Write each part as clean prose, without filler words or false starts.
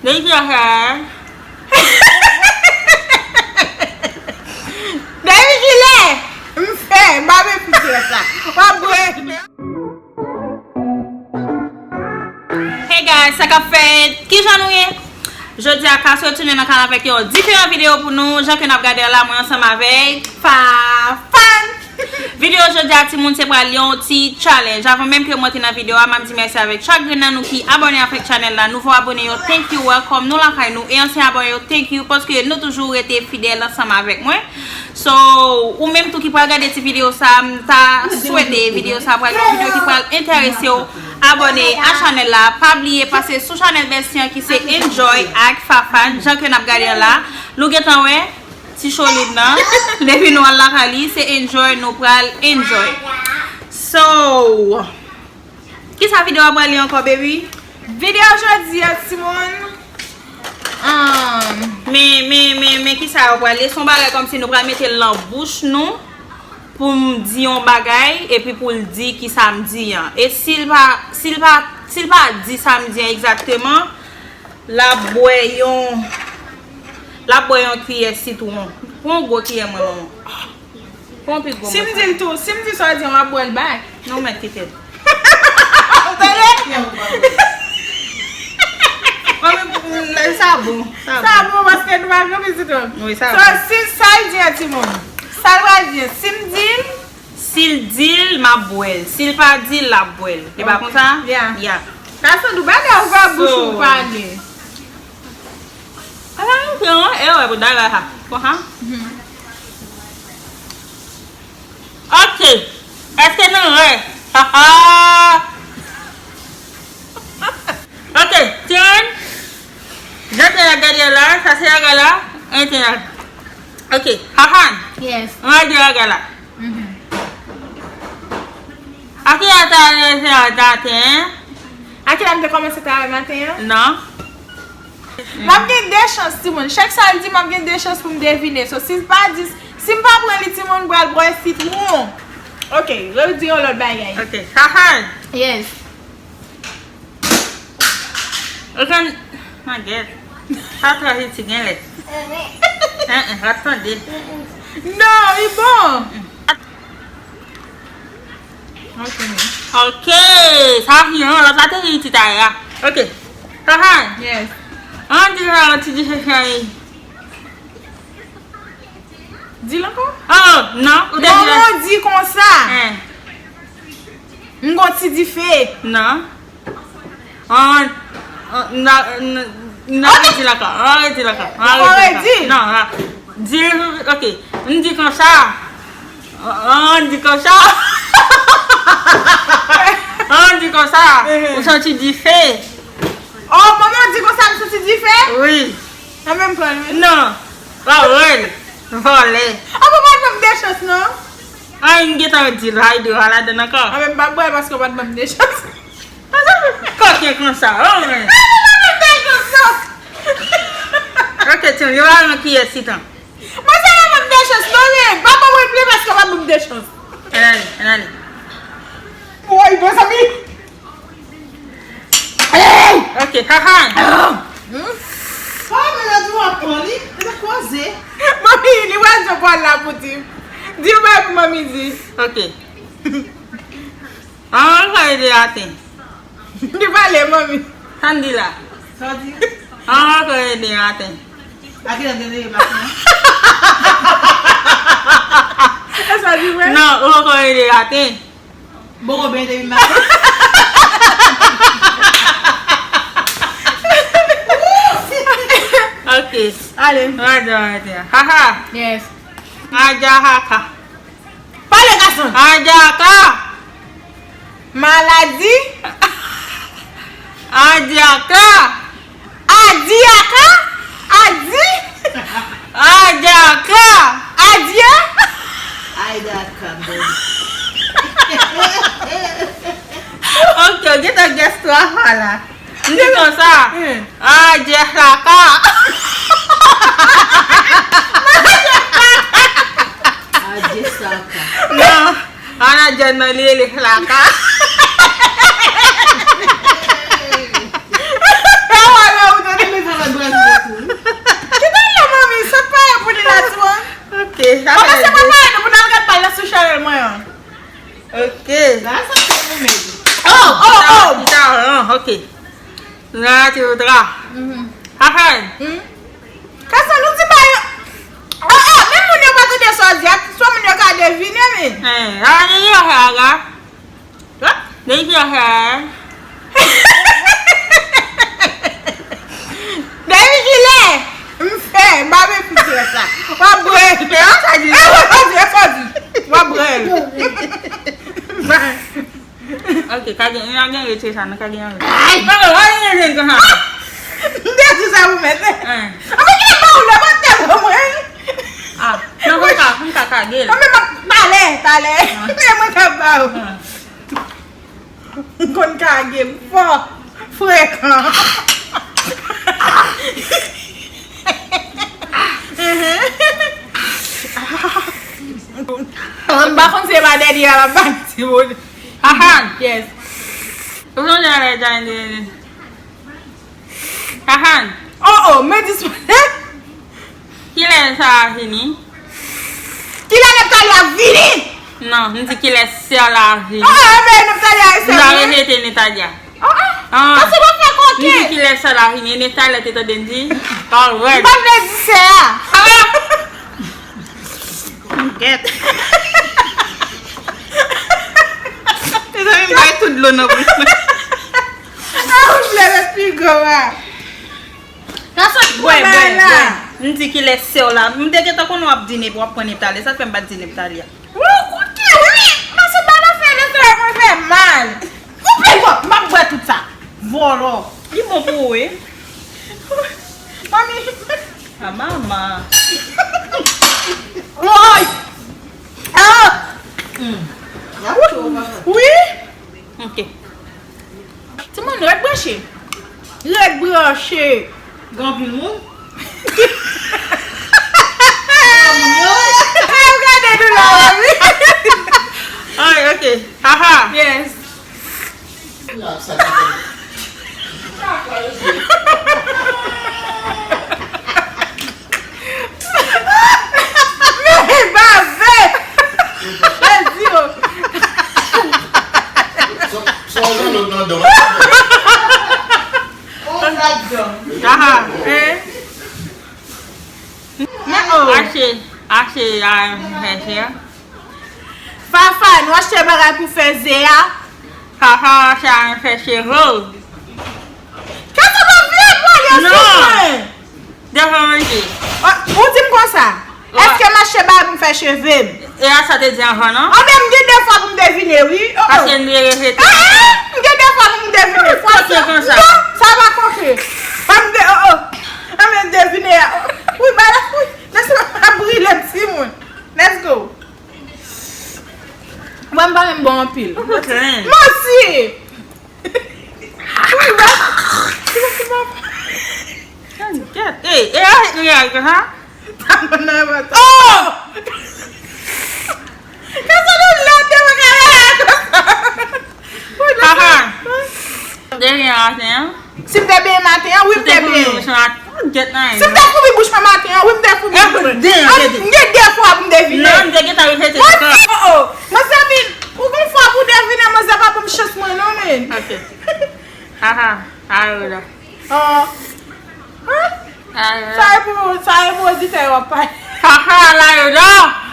Did you hear? David Gillet! M'fait, m'a fait ça. Hey guys, ça qu'a fait qui j'en ai? Je dis à Kasso retourner dans le canal avec yo différentes vidéos pour nous. J'ai que nous regarder là moi ensemble avec Fafan. Vidéo aujourd'hui à tout le monde c'est pour aller un petit challenge. Avant même que moi dans la vidéo, m'a dit merci avec chaque grand nous qui abonné à cette channel là. Nouveau abonné yo, thank you, welcome. Nous la nous et ancien abonné yo, thank you parce que nous toujours été fidèles ensemble avec moi. So, ou même tout qui peut regarder cette vidéo ça, t'as souhaité vidéo ça pour une vidéo qui peut intéresser ou abonner à la chaîne là, pas oublier passer sur la chaîne version qui c'est Enjoy avec Fafan, Jean que n'a regardé là. Nous getan ouais, si chaud là, depuis nous la rali, c'est Enjoy, nous pral Enjoy. So, qui sa vidéo va aller encore baby? Vidéo aujourd'hui Simone. Mais qui ça va aller son bagage comme si nous pral mettre dans bouche nous pour me dire un bagage et puis pour le dire qui ça me dit. Et s'il pas dit ça me dit exactement, la boyon cuillère citron. Pour un gros cuillère moi maman. Pour un plus gros. Si me dit tout, si me dit ça dit on va boire le bac. Non mais tête. Ça bon. Ça bon parce que nous va comme citron. Oui, ça. So si ça dit à Simone. Ça va dire si me dit s'il dit ma boile, s'il pas dit la boile. C'est pas comme ça? Yeah. Yeah. Parce que nous bagarre va bouche ou parler. Ok. Est-ce que non? Ok, tiens. Je te regarde là, ça c'est la là. Ok, Hahan. Yes. On va dire la là. À qui À qui on commencer à matin? non. M'a gagné des chances Simone. Chaque samedi m'a gagné des chances pour me deviner. So si pas dit, si pas prendre les Simone pour boire citron. OK, je dis l'autre bagaille. Ok, Hahan. Yes. Ok, ma gueule. Attends, c'est bien là. Attendez. Non, il est bon. Ok, ça vient, la batterie est là. Ok, Hahan. Yes. On dirait tu dis chérie. Dis-le encore. Oh, non, ou Maman dit comme ça. Eh, M'gonti dit fait. non. On arrêtez là. Arrêtez là. Arrêtez. Non, dis ok. On dit comme ça. On dit comme ça. On dit comme ça. Ou ça tu dis fait. Oh, maman dit comme ça, me dit fait. Oui. En même temps. Non. Pas vrai. Volé. Ah, maman m'a des choses non? Ah, il y a un petit rail de la dedans encore. Ah, même pas boire parce que m'a même des choses. Coquin comme ça. Oh, ouais. Ok, tu vois qui est ici. Moi, ça m'a même des choses. Non, mais papa m'a plaît parce que m'a même des choses. Allez. Ouais, bon, ça m'y. Ok, Hahan. Oh, mais là, tu vas prendre, tu vas croiser. Mami, il va se voir là pour dire. Dis-moi pour mamie dit. Ok. On va aider à terre. Tu vas aller, mamie. Tandis là. Ça dit, On va aider à terre. à qui a donné les vacances? Ça dit vrai? Non, on va aider à terre. Bon, ben, t'as eu ma tête. Ok. Allez. Aja. Haha. Yes. Aja haka. Parlez, garçon. Aja haka. Maladie. Aja haka. Adiaka. Adi. Aja haka. Adia. Aïda, Campbell. Ok, get a guess to a hala. Ndi comme ça. Aja haka. Aïe, Saka. Non. Ana janna lele haka. Ok. Là, tu voudras. Hahan. Kasa nou di ba yo? Men moun yo pa te de sozyak, so moun yo ka devine men. Ini dia harga. Ini dia harga. Devi gile, mfe, mbabe fite sa. Wabrel. Wabrel. Ok, kagak yang itu sana kagak. Ay, ini kan. Nde di sa pou mette. Ame ki ba ou la batte mwen. Não kagak. Ame tale. Mwen ka ba ou. Kon kage frekant. Bakon se ba dedi a la banti woun. Hahan. Yes. Uno ya jangan. Hahan. Oh, me dis one. Kile sa sini? Kila Natalia vini? Non, nanti kile sela sini. Me Natalia ese. Nggak ini ni saja. Kasi ba fe koke? Nanti kile sela sini ni sela tito denji. All right. Ba me di se a? Get. Itu yang baik tu dulu nak. Ou vle pigo wa. Kasa Boy. Nanti kile sela. Mde kita kono ap dine po ap poni tali. Sa pemba dine tali. Ou koke, oui. Kasi ba na fe de se mwen fe mal. Ou pe yo, ma bwe tout sa. Volo. Di mo po eh. Mami. Mama. Oy. Oui. Ok. Ti moun red branché. Red branché. Grand pilon. Regardez nous là, mami. Ay, ok. Haha. Yes. Mais bavé. Vas-y. Haha. Mais oh. Ache yang hesia. Fafa, nou achete bagay pou fè Zéa. Haha, ache yang hesia roll. Kasa ba vle pou yo Non. soufren? Definitely. Ou di m kon sa? Eske m achete bagay pou m fè chevem? E asa te diyan ho, non? Ou men m gen defwa pou m devine, oui? Ase n liye rete. M gen defwa pou m devine. Fwa se kon sa? Non, sa va konche. A men devine. Oui, ba la fouy. Lese m abri le psi moun. Let's go. Mwen ba men bon pil. Okay. Mosi! Oui, ba? Eh, ahe niya ka, ha? Tama na ba? Oh! Kasa nou late mo kaya ako. Haha. Deri ase, ha? Si m de be maten, oui m de be. Get na, Si m de pou mi bouche ma maten, oui m de pou mi bouche. M gen defwa pou m devine. non, de get a rete Mosi! ka. Mosi amin, ou kon fwa pou devine, mosi pa pou m chos mwen nou men. Okay. Haha, ayo da. Sa e pou di te wapay. Haha, la yo da.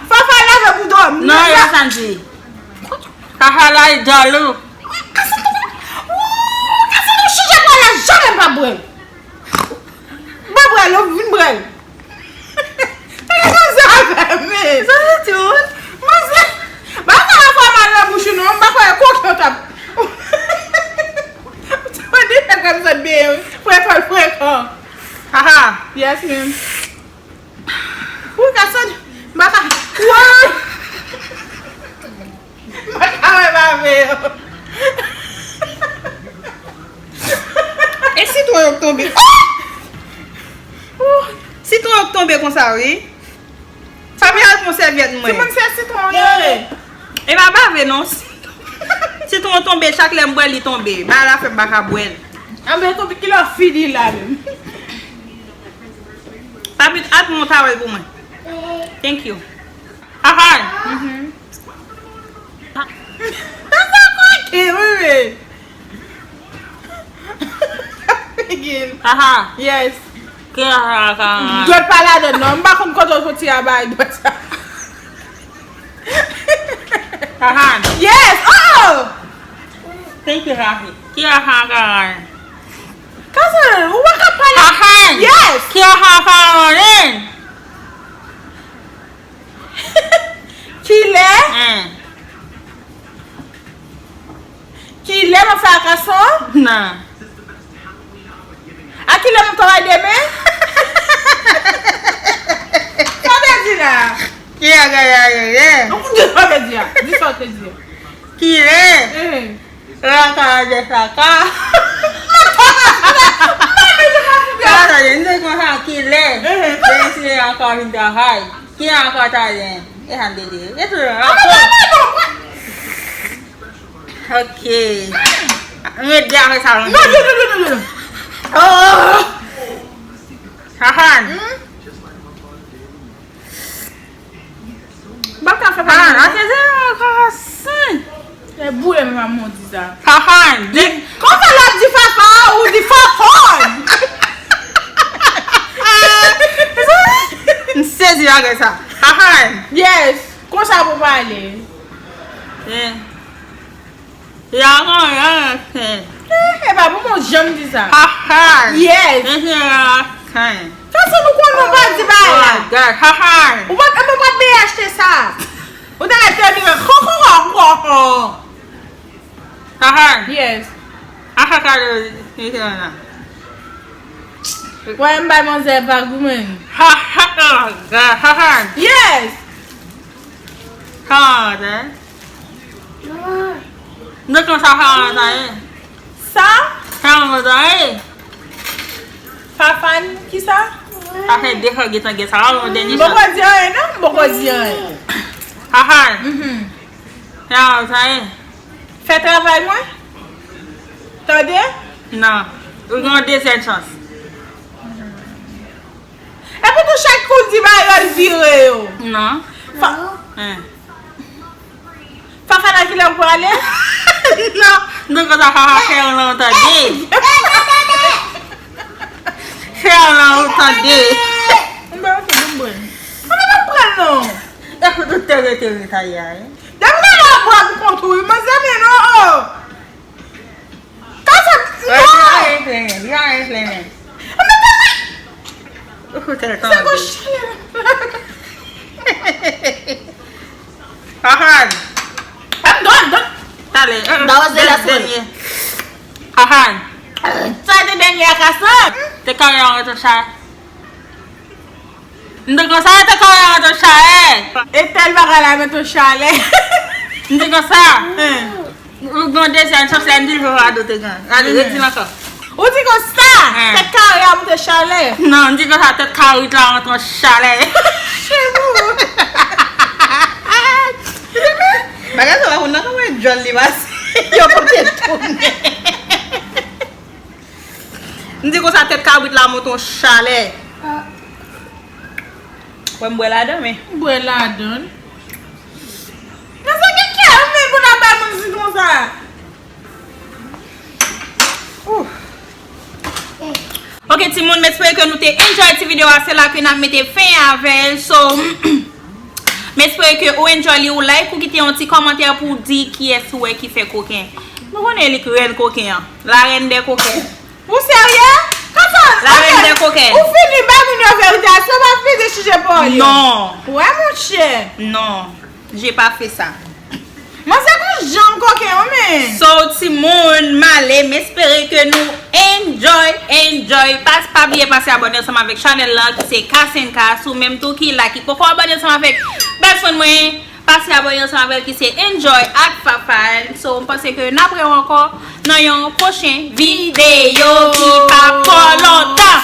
Fafa lave pou dom. Non, yo santi. Haha, la yo jalu. Kase nou chije kwa la jamen pa brel. Ba brel, ou vin brel. E kon sa feme. Sa li tun. Mase, ba ka la fwa man la bouchi nou, ba kwa e kok yo tap. Mwen di fe kom sa be, frekon. Haha. Yes, ma'am. Ou kase, ba ka, wouy. Ba ka we ba be yo. E si tou yon tombe? Si tou yon tombe kon sa we? Sa mi al kon serviet Si mwen. moun se citron yo. E ba bave non? Si tou yon tombe, chak lem bwel li tombe. Ba la fe baka bwel. Ambe tombe ki lo fidi la men. Papi, at moun tawel pou mwen. Thank you. Haha. Asa koke, oui. again. Aha. Yes. Ki aha. Dot pa la don non. Mba kon koto foti a bay dot sa. Aha. Yes. Oh! Thank you, Rafi. Ki aha ka. Cousin, waka pala. Aha. Yes. Ki aha ka rin. Kile? Kile ma fa kason? Na. A kile mo kaway deme? Sabe di la? Ki aga ya ye. Ou di sabe di ya? Di sabe di ya? Ki re. Raka de saka. Raka de hindi ko sa ki re. Bensi ako hinda hay. Ki ako ta rin. Hande di. Ito ako. Okay. Ngedya ka sa No. Oh! Hahan. Baka fa Ah, ate zero kasin. boule me maman di sa. Hahan. Kon fa la di fafa ou di fafon? Nsezi aga sa. Hahan. Yes. Kon sa pou pale? Ya ko ya. E ba pou mon jam di sa. Hahan. Yes. Ese kan. Kase nou kon nou ba di ba Oh la? my god. Hahan. Ou ba be achete sa? Ou da la te mi ho. Hahan. Yes. Aha ka ito na. Wè mbay man zè bagoumen. Hahan. Yes. Hahan. Ndok na sa hahan tayo. Sa? Hahan tayo. Fafan ki sa? Ate dekho gita gita. Hahan denisha. Mboko diyan non? Mboko diyan. Hahan. Hahan tayo. Fè travay mwen? Tade? Non. We're gonna do this chance. E pou tou chak kou di ba yon vire yo? Non. Fafan a ki lè pou ale? Non. Ndok sa hahan kaya lang tadi. Kaya lang tadi. Mbe an fè mwen. Mbe an pren non? Ako to tere tayo. Dam nan la pou a pou kontou yon? Mwen zè men non? Kasa? Non? Yan. Ako tere Se go tayo. chale. Hahan. Don. Tale. That was the last one. Hahan. Sa de denye akasan? Te kaya nga to siya. Hindi ko sa te kaya nga to siya eh. E tel baka la men tou chale. Hindi ko sa. Huwag mo desi ang siya hindi ko ado te gan. Ado iti na ko. Ou di kon sa? Te kare a mwen te chale. No, hindi ko sa te kaya ito lang ito siya eh. Chevou. Baga sa ako na kami John Libas. Yo po tune. Hindi ko sa te kaya ito lang ito siya eh. Kwen mbwela dam eh. Mwen la don. Nasa ki kè mwen pou nan ba mwen si kon sa? Ok Timon, m'espère que nous t'ai enjoy cette vidéo. C'est là que nous mettons fin avec. So, m'espère que vous enjoy ou like ou quitter un petit commentaire pour dire qui est souhait qui fait coquin. Nous connaissons les reines coquin. La reine des coquins. Ou sérieux? La reine des coquins. Ou fini ba mwen yo verite? Se pa fi de chije pou yo? Non. Ouais mon chè. Non. J'ai pas fait ça. Mwen se kon jan koke yo men. So, Timon, Malé, m'espère que nous enjoy. Pas oublier passer abonner ensemble avec channel là qui c'est K5K. Ou même tout qui là qui peut abonner ensemble avec personne moi. Passer abonner ensemble avec qui c'est Enjoy ak Fafan. So, on pense que nous après encore dans une prochaine vidéo qui pas pour longtemps.